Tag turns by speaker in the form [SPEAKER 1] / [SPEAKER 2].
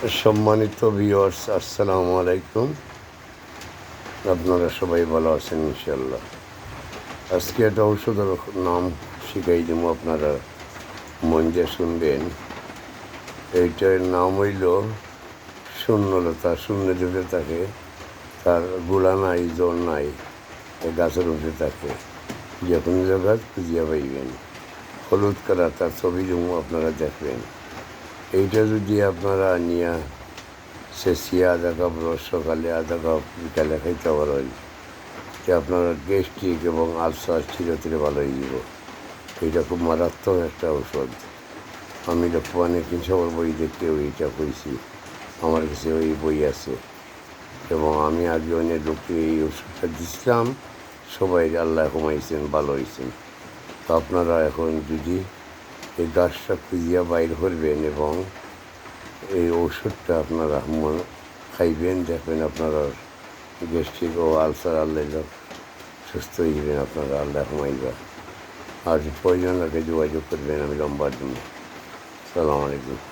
[SPEAKER 1] সম্মানিত ভিউয়ার্স, আসসালামু আলাইকুম। আপনারা সবাই ভালো আছেন ইনশাল্লাহ। আজকে একটা ঔষধের নাম শিখাই দেবো, আপনারা মন দিয়ে শুনবেন। এইটার নাম হইল শূন্যলতা। শূন্য যদি থাকে, তার গোড়া নাই, জল নাই, গাছের উঠে থাকে, যে কোনো জায়গায় খুঁজিয়া পাইবেন। হলুদ কালার, তার ছবি দেবো, আপনারা দেখবেন। এইটা যদি আপনারা নিয়ে শেষিয়ে আধা কাপ রস সকালে, আধা কাপ বিকালে খাইতে পারেন, যে আপনার গ্যাস্ট্রিক এবং আলসার চিরতরে ভালো হয়ে যাব। এইটা খুব মারাত্মক একটা ঔষধ। আমি অনেক সবার বই দেখে ওইটা কইছি, আমার কাছে ওই বই আছে এবং আমি আগে অনেক লোককে এই ওষুধটা দিছিলাম, সবাই আল্লাহ কমাইছেন, ভালো হয়েছেন। তো আপনারা এখন যদি এই গাছটা খুঁজিয়া বাইর করবেন এবং এই ওষুধটা আপনারা খাইবেন, দেখবেন আপনারা গ্যাস্ট্রিক ও আলসার আল্লাহ সুস্থ হয়ে যাবেন, আপনারা আল্লাহ কমাইবা। আর প্রয়োজন লাগে যোগাযোগ করবেন, আমি লম্বার জন্য। সালাম আলাইকুম।